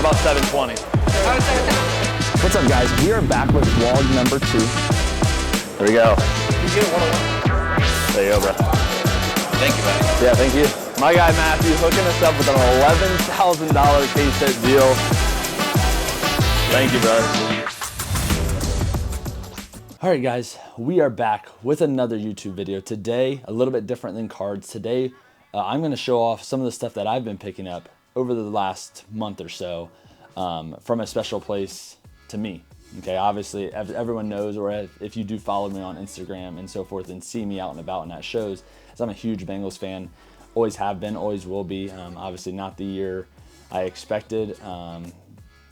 plus 720. What's up, guys? We are back with vlog number 2. Here we go. You get 101. There you go, bro. Thank you, buddy. Yeah, thank you. My guy Matthew hooking us up with an $11,000 case hit deal. Thank you, brother. All right, guys, we are back with another YouTube video. Today, a little bit different than cards. Today, I'm going to show off some of the stuff that I've been picking up over the last month or so from a special place to me. Okay, obviously, everyone knows, or if you do follow me on Instagram and so forth and see me out and about and at shows, as I'm a huge Bengals fan, always have been, always will be. Obviously, not the year I expected.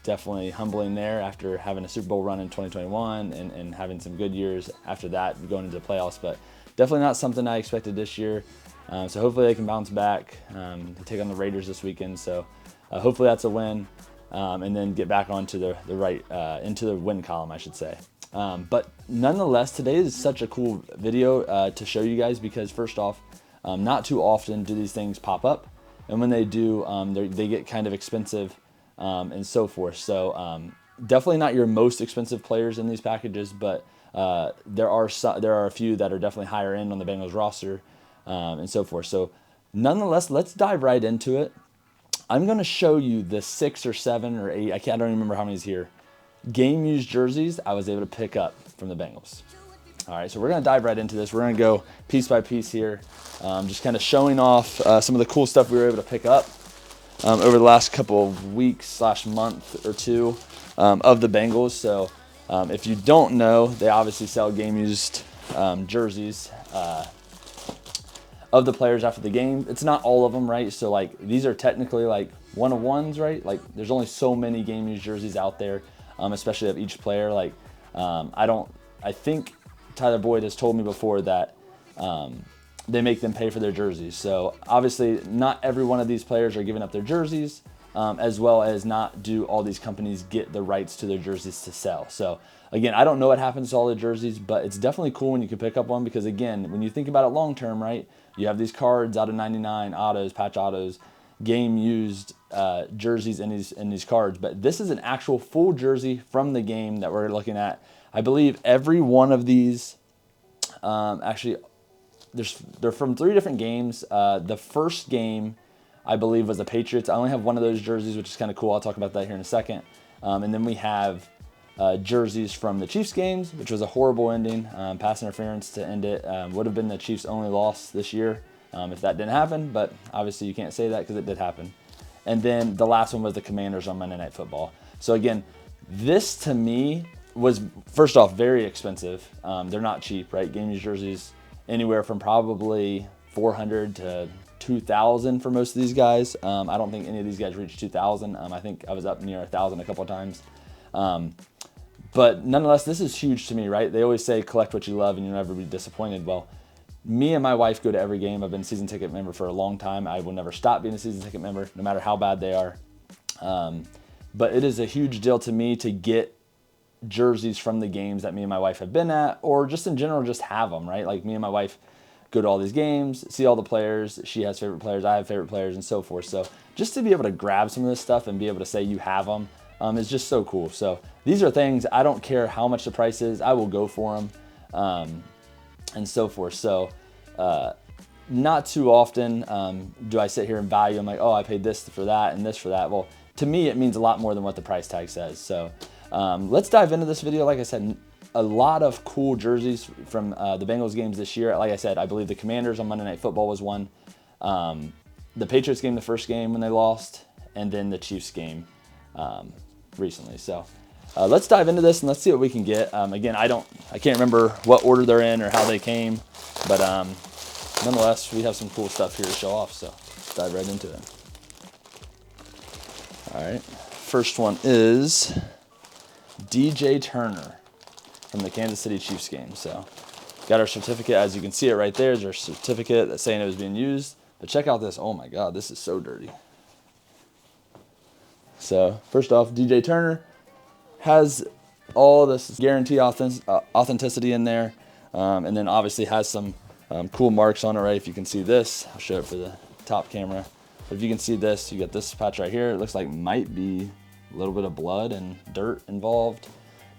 Definitely humbling there after having a Super Bowl run in 2021 and having some good years after that going into the playoffs, but definitely not something I expected this year. So hopefully they can bounce back, take on the Raiders this weekend. So hopefully that's a win, and then get back onto the right, into the win column, I should say. But nonetheless, today is such a cool video to show you guys because first off, not too often do these things pop up. And when they do, they get kind of expensive. And so forth. So definitely not your most expensive players in these packages, but there are a few that are definitely higher end on the Bengals roster, and so forth. So nonetheless, let's dive right into it. I'm going to show you the 6 or 7 or 8, I don't remember how many is here, game used jerseys I was able to pick up from the Bengals. All right, so we're going to dive right into this. We're going to go piece by piece here, just kind of showing off some of the cool stuff we were able to pick up over the last couple of weeks / month or two of the Bengals. So if you don't know, they obviously sell game used jerseys of the players after the game. It's not all of them, right? So like these are technically like one-of-ones, right? Like there's only so many game used jerseys out there, especially of each player. Like I think Tyler Boyd has told me before that they make them pay for their jerseys. So obviously not every one of these players are giving up their jerseys, as well as not do all these companies get the rights to their jerseys to sell. So again, I don't know what happens to all the jerseys, but it's definitely cool when you can pick up one because again, when you think about it long term, right? You have these cards out of 99, autos, patch autos, game used jerseys in these cards, but this is an actual full jersey from the game that we're looking at. I believe every one of these, actually, they're from 3 different games. The first game, I believe, was the Patriots. I only have one of those jerseys, which is kind of cool. I'll talk about that here in a second. And then we have jerseys from the Chiefs games, which was a horrible ending. Pass interference to end it. Would have been the Chiefs' only loss this year if that didn't happen. But obviously you can't say that because it did happen. And then the last one was the Commanders on Monday Night Football. So again, this to me was, first off, very expensive. They're not cheap, right? Game used jerseys, anywhere from probably $400 to $2,000 for most of these guys. I don't think any of these guys reached $2,000. I think I was up near $1,000 a couple of times. But nonetheless, this is huge to me, right? They always say collect what you love and you'll never be disappointed. Well, me and my wife go to every game. I've been a season ticket member for a long time. I will never stop being a season ticket member, no matter how bad they are. But it is a huge deal to me to get jerseys from the games that me and my wife have been at, or just in general, just have them, right? Like me and my wife go to all these games, see all the players. She has favorite players, I have favorite players, and so forth. So just to be able to grab some of this stuff and be able to say you have them is just so cool. So these are things, I don't care how much the price is, I will go for them, and so forth. So not too often do I sit here and value. I'm like, oh, I paid this for that and this for that. Well, to me, it means a lot more than what the price tag says. So let's dive into this video. Like I said, a lot of cool jerseys from the Bengals games this year. Like I said, I believe the Commanders on Monday Night Football was one. The Patriots game, the first game when they lost, and then the Chiefs game recently. So let's dive into this and let's see what we can get. Again, I can't remember what order they're in or how they came, but nonetheless, we have some cool stuff here to show off. So let's dive right into it. All right, first one is DJ Turner from the Kansas City Chiefs game. So got our certificate, as you can see it right there. There's our certificate that's saying it was being used. But check out this. Oh my God, this is so dirty. So first off, DJ Turner has all this guarantee authenticity in there, and then obviously has some cool marks on it, right? If you can see this, I'll show it for the top camera. But if you can see this, you got this patch right here. It looks like might be a little bit of blood and dirt involved.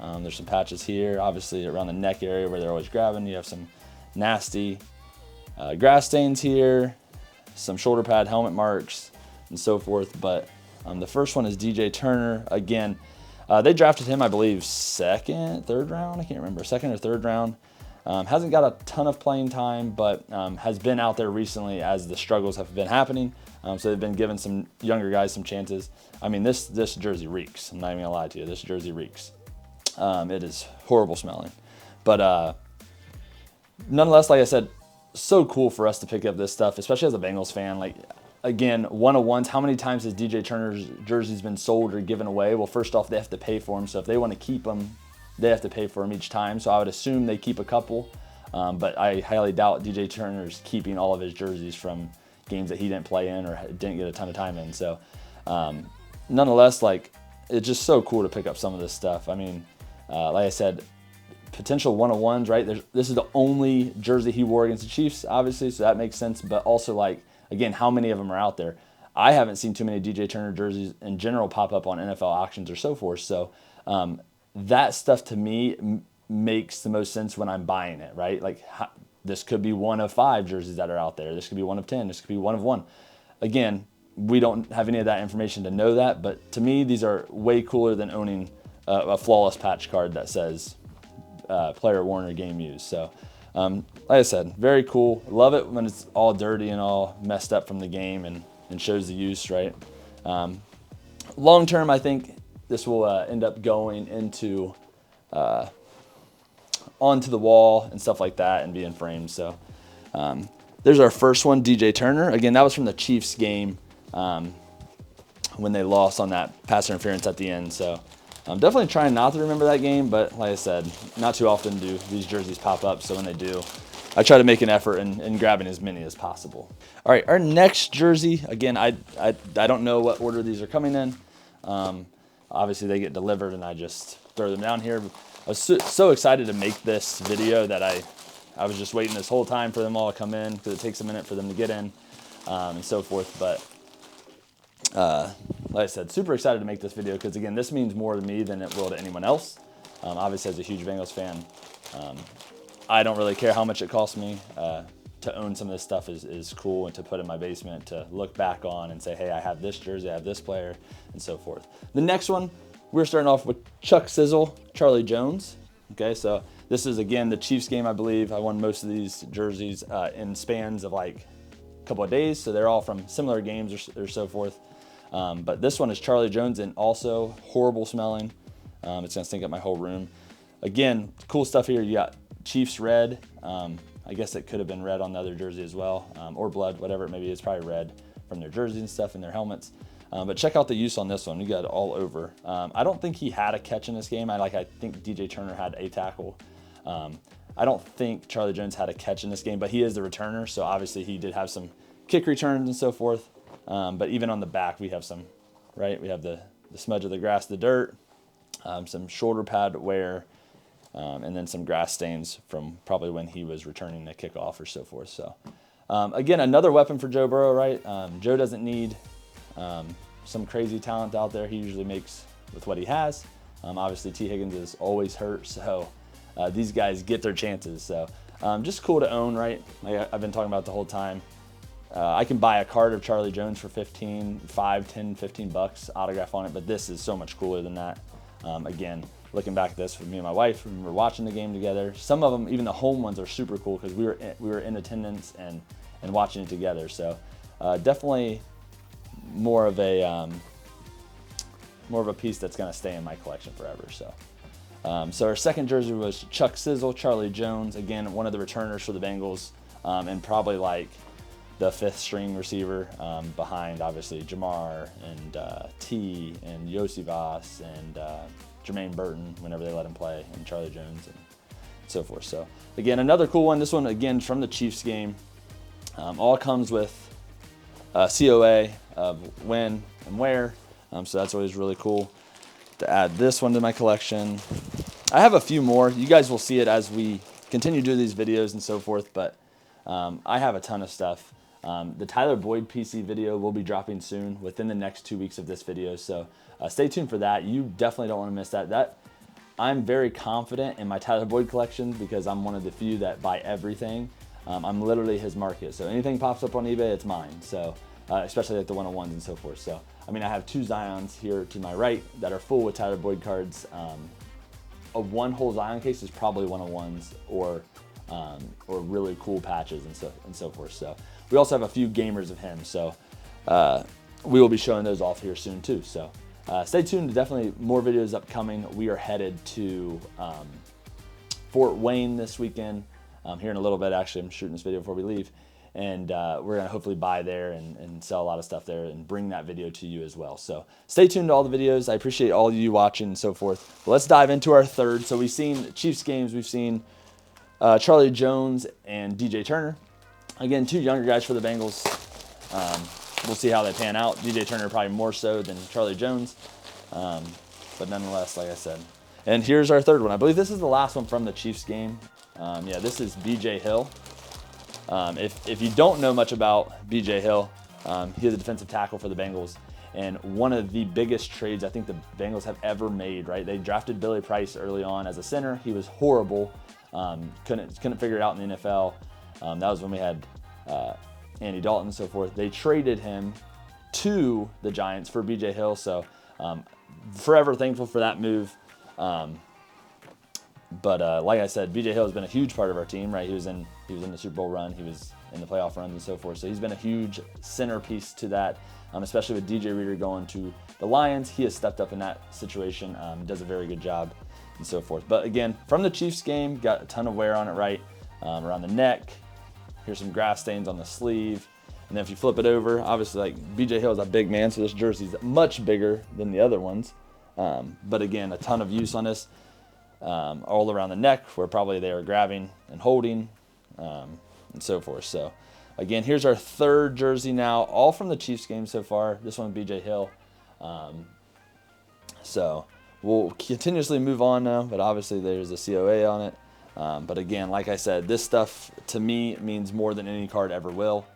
There's some patches here, obviously around the neck area where they're always grabbing. You have some nasty grass stains here, some shoulder pad helmet marks, and so forth. But the first one is DJ Turner. Again, they drafted him, I believe, third round. I can't remember, second or third round. Hasn't got a ton of playing time, but has been out there recently as the struggles have been happening. So they've been giving some younger guys some chances. I mean, this jersey reeks. I'm not even gonna lie to you. This jersey reeks. It is horrible smelling. But nonetheless, like I said, so cool for us to pick up this stuff, especially as a Bengals fan. Like, again, 101s, how many times has DJ Turner's jerseys been sold or given away? Well, first off, they have to pay for them. So if they want to keep them, they have to pay for them each time. So I would assume they keep a couple. But I highly doubt DJ Turner's keeping all of his jerseys from games that he didn't play in or didn't get a ton of time in. So nonetheless, like, it's just so cool to pick up some of this stuff. I mean, like I said, potential 101s, right? This is the only jersey he wore against the Chiefs, obviously, so that makes sense. But also, like, again, how many of them are out there? I haven't seen too many DJ Turner jerseys in general pop up on NFL auctions or so forth. So that stuff to me makes the most sense when I'm buying it, right? Like, this could be 1 of 5 jerseys that are out there. This could be 1 of 10. This could be 1 of 1. Again, we don't have any of that information to know that, but to me, these are way cooler than owning a flawless patch card that says player worn or game used. So like I said, very cool. Love it when it's all dirty and all messed up from the game and shows the use, right? Long term, I think this will end up going into onto the wall and stuff like that and being framed. So there's our first one, DJ Turner. Again, that was from the Chiefs game when they lost on that pass interference at the end. So I'm definitely trying not to remember that game, but like I said, not too often do these jerseys pop up. So when they do, I try to make an effort in grabbing as many as possible. All right, our next jersey, again, I don't know what order these are coming in. Obviously, they get delivered and I just throw them down here. I was so excited to make this video that I was just waiting this whole time for them all to come in because it takes a minute for them to get in and so forth. But like I said, super excited to make this video because, again, this means more to me than it will to anyone else. Obviously, as a huge Bengals fan, I don't really care how much it costs me. To own some of this stuff is cool, and to put in my basement, to look back on and say, hey, I have this jersey, I have this player, and so forth. The next one, we're starting off with Chuck Sizzle, Charlie Jones. Okay, so this is, again, the Chiefs game, I believe. I won most of these jerseys in spans of like a couple of days, so they're all from similar games or so forth. But this one is Charlie Jones, and also horrible smelling. It's gonna stink up my whole room. Again, cool stuff here. You got Chiefs red. I guess it could have been red on the other jersey as well, or blood, whatever it may be. It's probably red from their jerseys and stuff and their helmets. But check out the use on this one. You got it all over. I don't think he had a catch in this game. I think DJ Turner had a tackle. I don't think Charlie Jones had a catch in this game, but he is the returner, so obviously he did have some kick returns and so forth. But even on the back, we have some, right? We have the smudge of the grass, the dirt, some shoulder pad wear, and then some grass stains from probably when he was returning the kickoff or so forth. So again, another weapon for Joe Burrow, right? Joe doesn't need some crazy talent out there. He usually makes with what he has. Obviously, T. Higgins is always hurt, so these guys get their chances. So just cool to own, right? Like I've been talking about the whole time. I can buy a card of Charlie Jones for 15 bucks, autograph on it, but this is so much cooler than that. Again, looking back at this with me and my wife, we were watching the game together. Some of them, even the home ones, are super cool because we were in attendance and watching it together. So definitely more of a piece that's going to stay in my collection forever. So our second jersey was Chuck Sizzle, Charlie Jones. Again, one of the returners for the Bengals, and probably like the 5th string receiver behind, obviously, Jamar and T and Yosivas and Jermaine Burton whenever they let him play, and Charlie Jones and so forth. So again, another cool one. This one, again, from the Chiefs game. All comes with COA of when and where. So that's always really cool to add this one to my collection. I have a few more. You guys will see it as we continue to do these videos and so forth, but I have a ton of stuff. The Tyler Boyd PC video will be dropping soon within the next 2 weeks of this video. So stay tuned for that. You definitely don't want to miss that. I'm very confident in my Tyler Boyd collection because I'm one of the few that buy everything. I'm literally his market. So anything pops up on eBay, it's mine. So especially like the 101s and so forth. So, I mean, I have 2 Zions here to my right that are full with Tyler Boyd cards. A 1-hole Zion case is probably 101s or really cool patches and so forth. So we also have a few gamers of him. So we will be showing those off here soon too. So stay tuned. Definitely more videos upcoming. We are headed to Fort Wayne this weekend. Here in a little bit, actually, I'm shooting this video before we leave. And we're gonna hopefully buy there and sell a lot of stuff there and bring that video to you as well. So stay tuned to all the videos. I appreciate all of you watching and so forth. But let's dive into our third. So we've seen Chiefs games. We've seen Charlie Jones and DJ Turner. Again, 2 younger guys for the Bengals. We'll see how they pan out. DJ Turner probably more so than Charlie Jones. But nonetheless, like I said. And here's our third one. I believe this is the last one from the Chiefs game. Yeah, this is BJ Hill. If you don't know much about BJ Hill, he is a defensive tackle for the Bengals. And one of the biggest trades I think the Bengals have ever made, right? They drafted Billy Price early on as a center. He was horrible. Couldn't figure it out in the NFL. That was when we had Andy Dalton and so forth. They traded him to the Giants for BJ Hill. So forever thankful for that move. But like I said, BJ Hill has been a huge part of our team, right? He was in the Super Bowl run. He was in the playoff runs and so forth. So he's been a huge centerpiece to that, especially with DJ Reader going to the Lions. He has stepped up in that situation, does a very good job and so forth. But again, from the Chiefs game, got a ton of wear on it, right? Around the neck. Here's some grass stains on the sleeve. And then if you flip it over, obviously like BJ Hill is a big man, so this jersey's much bigger than the other ones. But again, a ton of use on this. All around the neck where probably they were grabbing and holding and so forth. So again, here's our third jersey now, all from the Chiefs game so far. This one, BJ Hill. So we'll continuously move on now, but obviously there's a COA on it. But again, like I said, this stuff to me means more than any card ever will.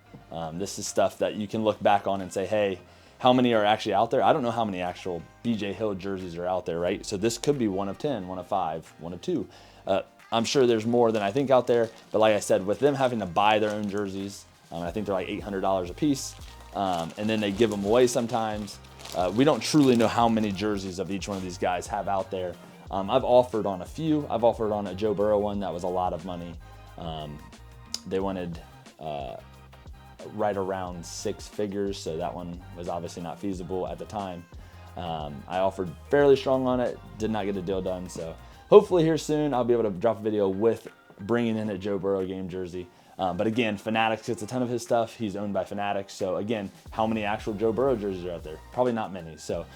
This is stuff that you can look back on and say, hey, how many are actually out there? I don't know how many actual BJ Hill jerseys are out there, right? So this could be 1 of 10, 1 of 5, 1 of 2. I'm sure there's more than I think out there, but like I said, with them having to buy their own jerseys, I think they're like $800 a piece, and then they give them away sometimes. We don't truly know how many jerseys of each one of these guys have out there. I've offered on a few. I've offered on a Joe Burrow one that was a lot of money. They wanted right around 6 figures, so that one was obviously not feasible at the time. I offered fairly strong on it, did not get a deal done, so hopefully here soon I'll be able to drop a video with bringing in a Joe Burrow game jersey. But again, Fanatics gets a ton of his stuff. He's owned by Fanatics, so again, how many actual Joe Burrow jerseys are out there? Probably not many, so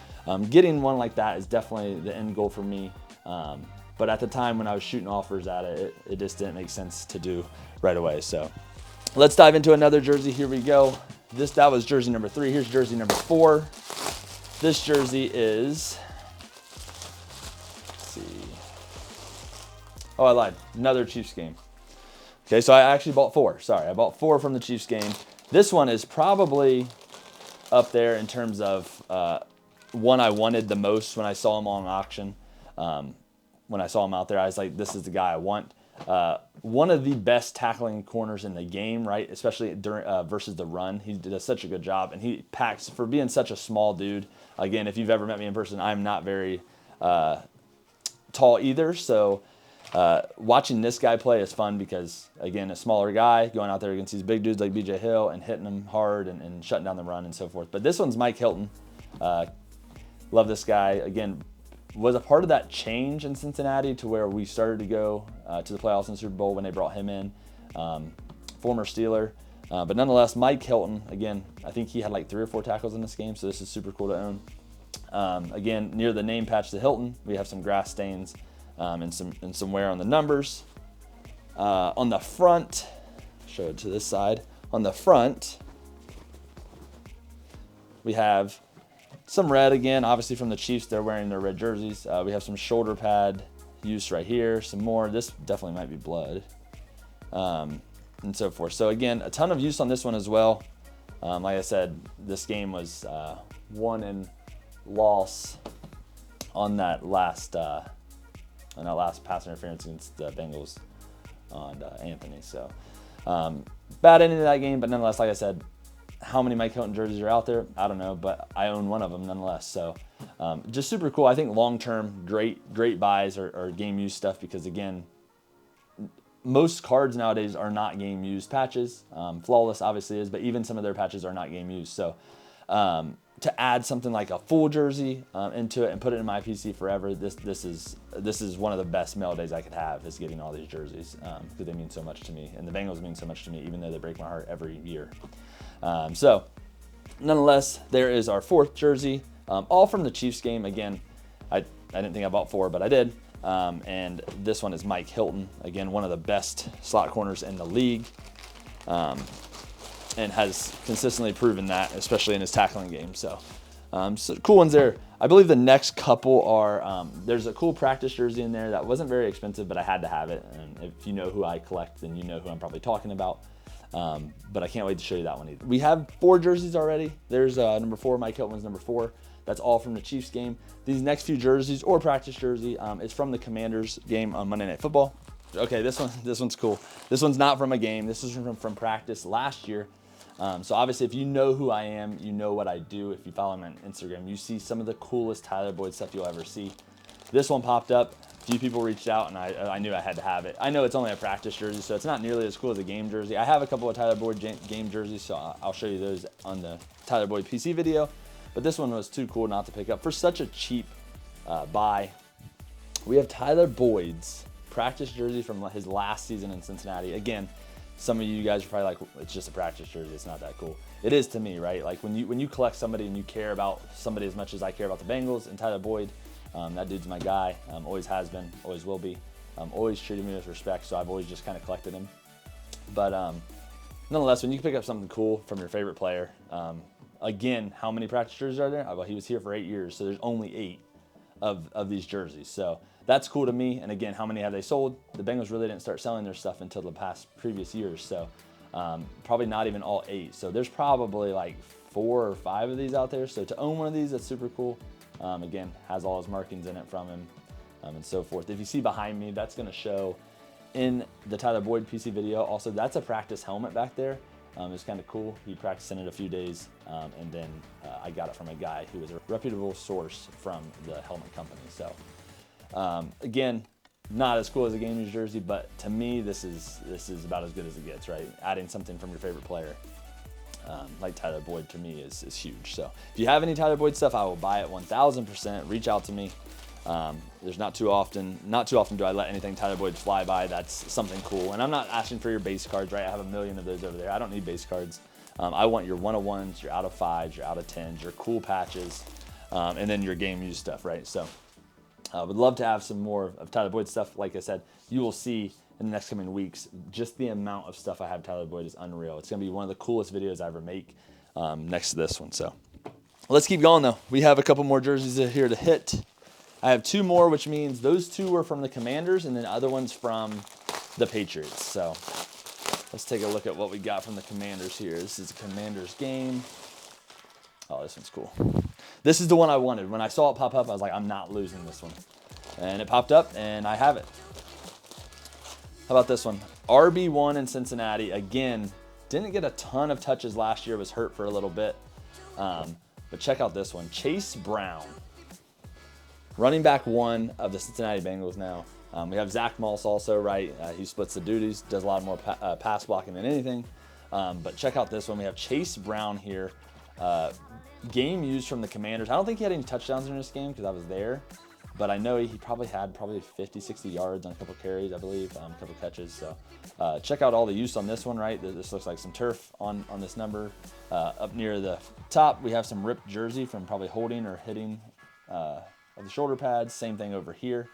getting one like that is definitely the end goal for me. But at the time when I was shooting offers at it, it just didn't make sense to do right away. So let's dive into another jersey. Here we go. That was jersey number 3. Here's jersey number 4. This jersey is, let's see. Oh, I lied. Another Chiefs game. Okay, so I actually bought 4. Sorry, I bought 4 from the Chiefs game. This one is probably up there in terms of one I wanted the most when I saw him on auction. When I saw him out there, I was like, this is the guy I want. One of the best tackling corners in the game, right? Especially during versus the run. He does such a good job, and he packs, for being such a small dude. Again, if you've ever met me in person, I'm not very tall either, so watching this guy play is fun because, again, a smaller guy going out there against these big dudes like BJ Hill and hitting them hard and shutting down the run and so forth. But this one's Mike Hilton. Love this guy. Again, was a part of that change in Cincinnati to where we started to go to the playoffs and Super Bowl when they brought him in. Former Steeler. But nonetheless, Mike Hilton, again, I think he had like 3 or 4 tackles in this game, so this is super cool to own. Again, near the name patch to Hilton, we have some grass stains and some wear on the numbers. On the front, show it to this side. On the front, we have some red again, obviously from the Chiefs. They're wearing their red jerseys. We have some shoulder pad use right here. Some more. This definitely might be blood. And and so forth. So again, a ton of use on this one as well. Like I said, this game was won and loss on that last pass interference against the Bengals on Anthony. So bad ending to that game, but nonetheless, like I said, how many Mike Hilton jerseys are out there? I don't know, but I own one of them nonetheless. So just super cool. I think long-term, great buys or game use stuff, because again, most cards nowadays are not game used patches. Flawless obviously is, but even some of their patches are not game used. So to add something like a full jersey into it and put it in my PC forever, this is one of the best mail days I could have, is getting all these jerseys, because they mean so much to me, and the Bengals mean so much to me, even though they break my heart every year. So nonetheless, there is our 4th jersey, all from the Chiefs game. Again, I didn't think I bought 4, but I did. And this one is Mike Hilton, again, one of the best slot corners in the league, and has consistently proven that, especially in his tackling game. So, so cool ones there. I believe the next couple are, there's a cool practice jersey in there that wasn't very expensive, but I had to have it. And if you know who I collect, then you know who I'm probably talking about. But I can't wait to show you that one either. We have 4 jerseys already. There's number 4, Mike Hilton's number 4. That's all from the Chiefs game. These next few jerseys, or practice jersey, is from the Commanders game on Monday Night Football. Okay, this one's cool. This one's not from a game. This is from practice last year. So obviously, if you know who I am, you know what I do. If you follow me on Instagram, you see some of the coolest Tyler Boyd stuff you'll ever see. This one popped up. A few people reached out, and I knew I had to have it. I know it's only a practice jersey, so it's not nearly as cool as a game jersey. I have a couple of Tyler Boyd game jerseys, so I'll show you those on the Tyler Boyd PC video. But this one was too cool not to pick up for such a cheap buy. We have Tyler Boyd's practice jersey from his last season in Cincinnati. Again, some of you guys are probably like, it's just a practice jersey, it's not that cool. It is to me, right? Like when you collect somebody and you care about somebody as much as I care about the Bengals and Tyler Boyd, that dude's my guy. Always has been, always will be. Always treated me with respect, so I've always just kind of collected him. But nonetheless, when you pick up something cool from your favorite player, again, how many practice jerseys are there? Well, he was here for 8 years, so there's only 8 of these jerseys. So that's cool to me. And again, how many have they sold? The Bengals really didn't start selling their stuff until the previous years. So probably not even all 8. So there's probably like 4 or 5 of these out there. So to own one of these, that's super cool. Again, has all his markings in it from him, and so forth. If you see behind me, that's going to show in the Tyler Boyd PC video. Also, that's a practice helmet back there. It's kind of cool. He practiced in it a few days, and then I got it from a guy who was a reputable source from the helmet company. So again, not as cool as a game used jersey, but to me, this is about as good as it gets, right? Adding something from your favorite player, like Tyler Boyd, to me is huge. So if you have any Tyler Boyd stuff, I will buy it 1,000%. Reach out to me. There's not too often do I let anything Tyler Boyd fly by. That's something cool. And I'm not asking for your base cards, right? I have a million of those over there. I don't need base cards. I want your 101s, your out of 5s, your out of 10s, your cool patches, and then your game used stuff, right? So I would love to have some more of Tyler Boyd stuff. Like I said, you will see in the next coming weeks, just the amount of stuff I have Tyler Boyd is unreal. It's going to be one of the coolest videos I ever make next to this one. So let's keep going, though. We have a couple more jerseys here to hit. I have 2 more, which means those 2 were from the Commanders and then the other one's from the Patriots. So let's take a look at what we got from the Commanders here. This is a Commanders game. Oh, this one's cool. This is the one I wanted. When I saw it pop up, I was like, I'm not losing this one. And it popped up, and I have it. How about this one? RB1 in Cincinnati. Again, didn't get a ton of touches last year. Was hurt for a little bit. But check out this one. Chase Brown. Running back 1 of the Cincinnati Bengals now. We have Zach Moss also, right? He splits the duties, does a lot more pass blocking than anything. But check out this one. We have Chase Brown here. Game used from the Commanders. I don't think he had any touchdowns in this game because I was there. But I know he probably had 50, 60 yards on a couple carries, I believe, a couple catches. So check out all the use on this one, right? This looks like some turf on this number. Up near the top, we have some ripped jersey from probably holding or hitting of the shoulder pads. Same thing over here.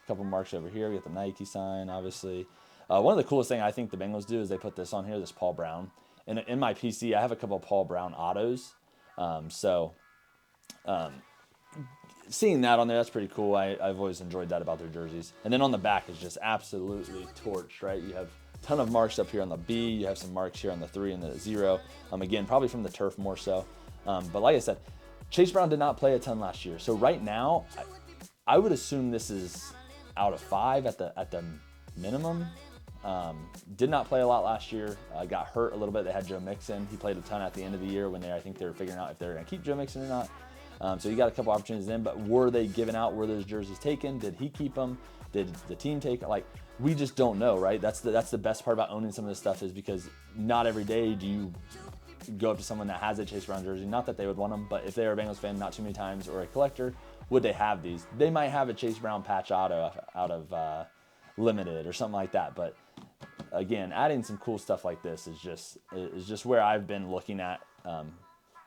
A couple marks over here. We got the Nike sign, obviously. One of the coolest things I think the Bengals do is they put this on here, this Paul Brown. And in my PC, I have a couple of Paul Brown autos. Seeing that on there, that's pretty cool. I've always enjoyed that about their jerseys. And then on the back is just absolutely torched, right? You have ton of marks up here on the B. You have some marks here on the 3 and the 0. Again, probably from the turf more so. But like I said, Chase Brown did not play a ton last year. So right now, I would assume this is out of 5 at the minimum. Did not play a lot last year. Got hurt a little bit. They had Joe Mixon. He played a ton at the end of the year when I think they were figuring out if they were going to keep Joe Mixon or not. So you got a couple opportunities in, but were they given out? Were those jerseys taken? Did he keep them? Did the team take it? Like, we just don't know, right? That's the best part about owning some of this stuff, is because not every day do you go up to someone that has a Chase Brown jersey. Not that they would want them, but if they're a Bengals fan, not too many times, or a collector, would they have these? They might have a Chase Brown patch auto out of limited or something like that. But again, adding some cool stuff like this is just where I've been looking at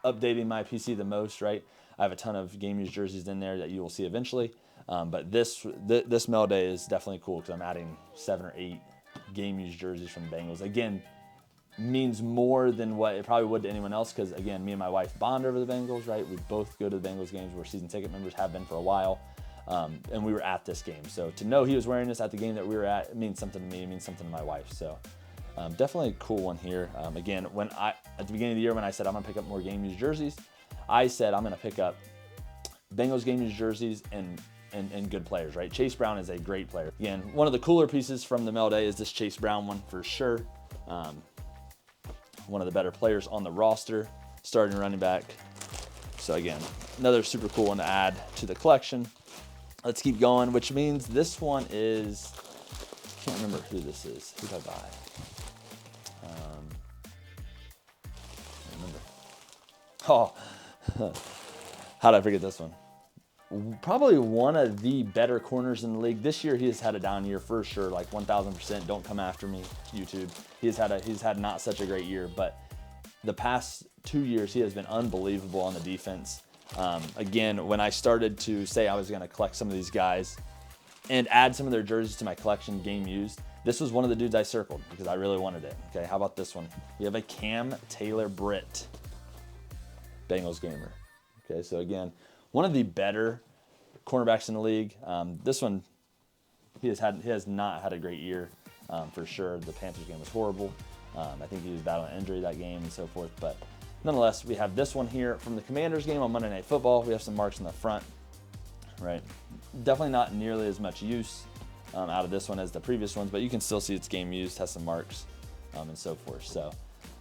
updating my PC the most, right? I have a ton of game used jerseys in there that you will see eventually. But this mail day is definitely cool because I'm adding 7 or 8 game used jerseys from the Bengals. Again, means more than what it probably would to anyone else, because again, me and my wife bond over the Bengals, right? We both go to the Bengals games. We're season ticket members, have been for a while. And we were at this game. So to know he was wearing this at the game that we were at, it means something to me, it means something to my wife. So definitely a cool one here. Again, at the beginning of the year, when I said I'm gonna pick up more game used jerseys, I said I'm gonna pick up Bengals game used jerseys and good players, right? Chase Brown is a great player. Again, one of the cooler pieces from the mail day is this Chase Brown one for sure. One of the better players on the roster, starting running back. So again, another super cool one to add to the collection. Let's keep going, which means this one is, I can't remember who this is. Who did I buy? I don't remember. Oh, how did I forget this one? Probably one of the better corners in the league. This year he has had a down year for sure, like 1000%. Don't come after me, YouTube. He's had not such a great year, but the past 2 years he has been unbelievable on the defense. Again, when I started to say I was going to collect some of these guys and add some of their jerseys to my collection, game used, this was one of the dudes I circled because I really wanted it. Okay, how about this one? We have a Cam Taylor-Britt Bengals gamer. Okay, so again, one of the better cornerbacks in the league. This one, he has not had a great year for sure. The Panthers game was horrible. I think he was battling an injury that game and so forth. But nonetheless, we have this one here from the Commanders game on Monday Night Football. We have some marks in the front, right? Definitely not nearly as much use out of this one as the previous ones, but you can still see it's game used, has some marks and so forth. So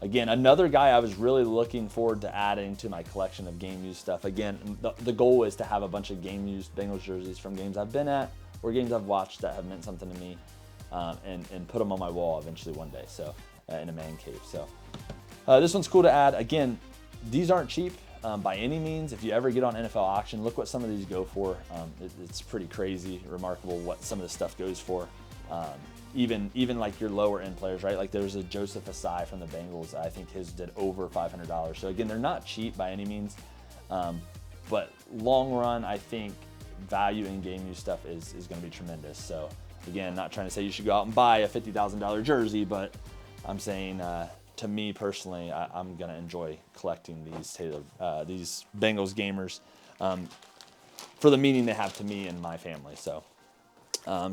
again, another guy I was really looking forward to adding to my collection of game used stuff. Again, the goal is to have a bunch of game used Bengals jerseys from games I've been at or games I've watched that have meant something to me, and put them on my wall eventually one day. So in a man cave. So this one's cool to add. Again, these aren't cheap by any means. If you ever get on NFL auction, look what some of these go for. It's pretty crazy, remarkable what some of this stuff goes for. Even like your lower end players, right? Like there's a Joseph Asai from the Bengals. I think his did over $500. So again, they're not cheap by any means, but long run, I think value in game use stuff is going to be tremendous. So again, not trying to say you should go out and buy a $50,000 jersey, but I'm saying to me personally, I'm going to enjoy collecting these Bengals gamers for the meaning they have to me and my family. So.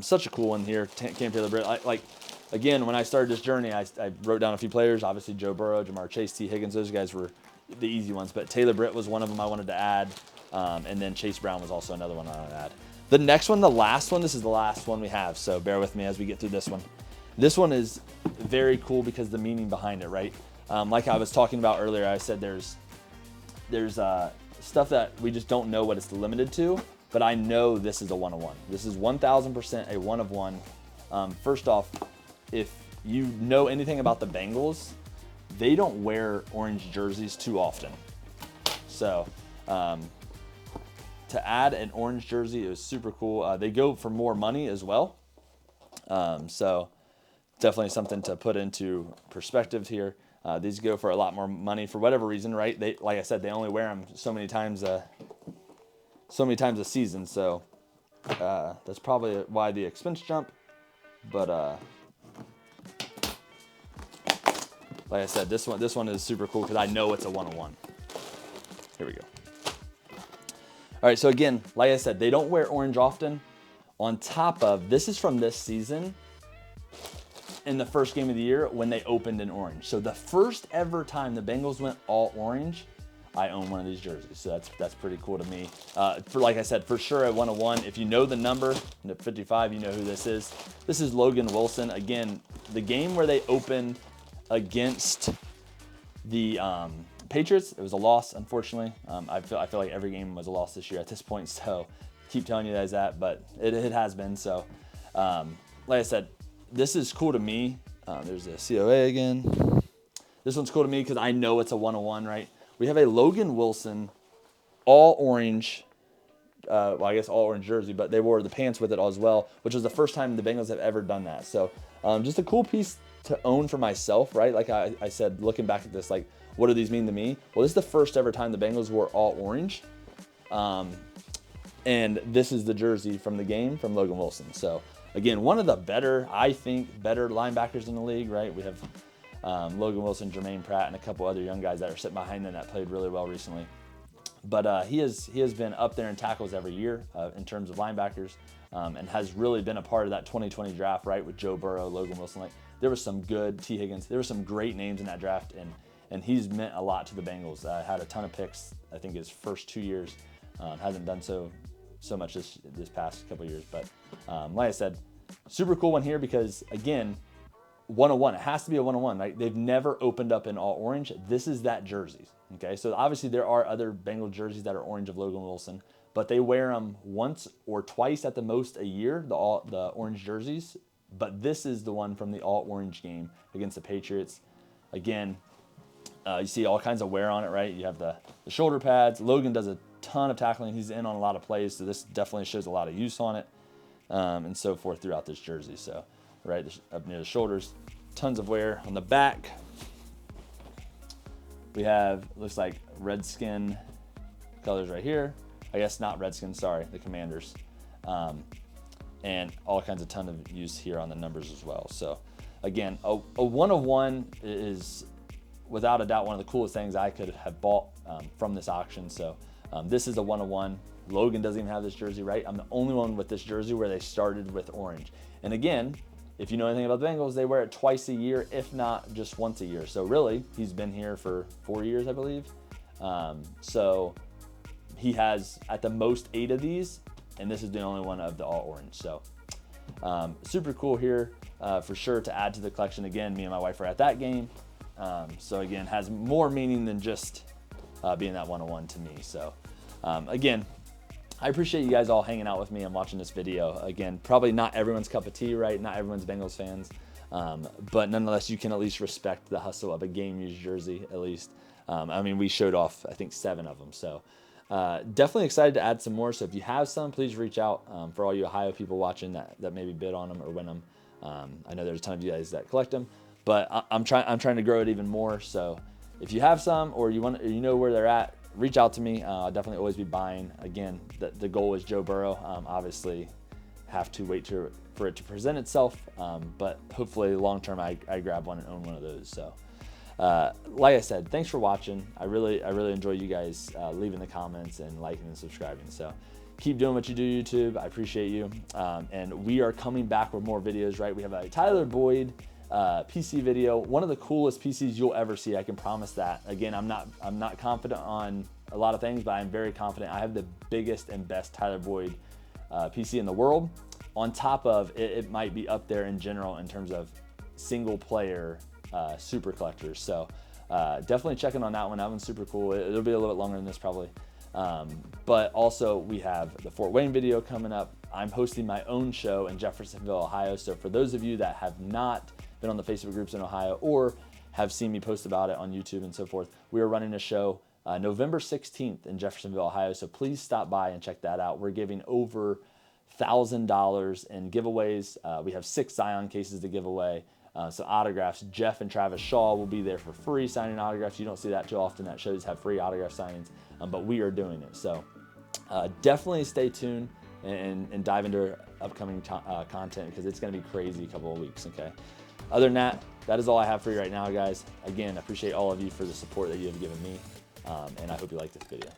Such a cool one here, Cam Taylor-Britt. Again, when I started this journey, I wrote down a few players. Obviously, Joe Burrow, Jamar Chase, T. Higgins, those guys were the easy ones. But Taylor-Britt was one of them I wanted to add. And then Chase Brown was also another one I wanted to add. The next one, the last one, this is the last one we have. So bear with me as we get through this one. This one is very cool because the meaning behind it, right? Like I was talking about earlier, I said there's stuff that we just don't know what it's limited to. But I know this is a 1-of-1. This is 1000% a 1-of-1. First off, if you know anything about the Bengals, they don't wear orange jerseys too often. So to add an orange jersey is super cool. They go for more money as well. So definitely something to put into perspective here. These go for a lot more money for whatever reason, right? Like I said, they only wear them so many times a season, so that's probably why the expense jump. But like I said, this one is super cool because I know it's a 1-of-1. Here we go. All right, so again, like I said, they don't wear orange often. On top of, this is from this season. in the first game of the year when they opened in orange. So the first ever time the Bengals went all orange, I own one of these jerseys. So that's pretty cool to me. Like I said, for sure at 101, if you know the number, 55, you know who this is. This is Logan Wilson. Again, the game where they opened against the Patriots, it was a loss, unfortunately. I feel like every game was a loss this year at this point, so keep telling you guys that, but it has been. So like I said, this is cool to me. There's a COA again. This one's cool to me because I know it's a 101, right? We have a Logan Wilson all orange, well, I guess all orange jersey, but they wore the pants with it as well, which was the first time the Bengals have ever done that. So just a cool piece to own for myself, right? Like I said, looking back at this, like, what do these mean to me? Well, this is the first ever time the Bengals wore all orange. And this is the jersey from the game from Logan Wilson. So again, one of the better, I think, better linebackers in the league, right? We have Logan Wilson, Jermaine Pratt, and a couple other young guys that are sitting behind them that played really well recently. But he has been up there in tackles every year in terms of linebackers, and has really been a part of that 2020 draft, right? With Joe Burrow, Logan Wilson. Like, there was some good T. Higgins. There were some great names in that draft, and he's meant a lot to the Bengals. Had a ton of picks, I think, his first 2 years. Hasn't done so much this past couple years. But like I said, super cool one here because, again, 101. It has to be a 101, right? They've never opened up in all orange. This is that jersey, okay? So obviously there are other Bengal jerseys that are orange of Logan Wilson, but they wear them once or twice at the most a year, the orange jerseys. But this is the one from the all orange game against the Patriots. Again, you see all kinds of wear on it, right? You have the shoulder pads. Logan does a ton of tackling. He's in on a lot of plays, so this definitely shows a lot of use on it, and so forth throughout this jersey. So right up near the shoulders, tons of wear. On the back, we have, looks like Redskin colors right here. I guess not Redskin, sorry, the Commanders. And all kinds of ton of use here on the numbers as well. So again, a 101 is without a doubt one of the coolest things I could have bought from this auction. So this is a 101. Logan doesn't even have this jersey, right? I'm the only one with this jersey where they started with orange. And again, if you know anything about the Bengals, they wear it twice a year, if not just once a year. So really, he's been here for 4 years, I believe. So he has at the most 8 of these, and this is the only one of the all orange. So super cool here for sure to add to the collection. Again, me and my wife are at that game. So again, has more meaning than just being that 101 to me. So again, I appreciate you guys all hanging out with me and watching this video. Again, probably not everyone's cup of tea, right? Not everyone's Bengals fans. But nonetheless, you can at least respect the hustle of a game used jersey, at least. I mean, we showed off, I think, 7 of them. So definitely excited to add some more. So if you have some, please reach out for all you Ohio people watching that maybe bid on them or win them. I know there's a ton of you guys that collect them, but I'm trying to grow it even more. So if you have some or you know where they're at, reach out to me. I'll definitely always be buying. Again, the goal is Joe Burrow. Obviously, have to wait for it to present itself, but hopefully long term I grab one and own one of those. So like I said, thanks for watching. I really enjoy you guys leaving the comments and liking and subscribing. So keep doing what you do, YouTube. I appreciate you. And we are coming back with more videos, right? We have a Tyler Boyd PC video, one of the coolest PCs you'll ever see. I can promise that. Again, I'm not confident on a lot of things, but I'm very confident I have the biggest and best Tyler Boyd PC in the world. On top of it might be up there in general in terms of single player super collectors. So definitely checking on that one. That one's super cool. It'll be a little bit longer than this probably. But also we have the Fort Wayne video coming up. I'm hosting my own show in Jeffersonville, Ohio. So for those of you that have not been on the Facebook groups in Ohio or have seen me post about it on YouTube and so forth, we are running a show November 16th in Jeffersonville, Ohio. So please stop by and check that out. We're giving over $1,000 in giveaways. We have 6 Zion cases to give away. So autographs. Jeff and Travis Shaw will be there for free signing autographs. You don't see that too often that shows have free autograph signings, but we are doing it. So definitely stay tuned and dive into upcoming content because it's going to be crazy a couple of weeks, okay? Other than that, that is all I have for you right now, guys. Again, I appreciate all of you for the support that you have given me, and I hope you like this video.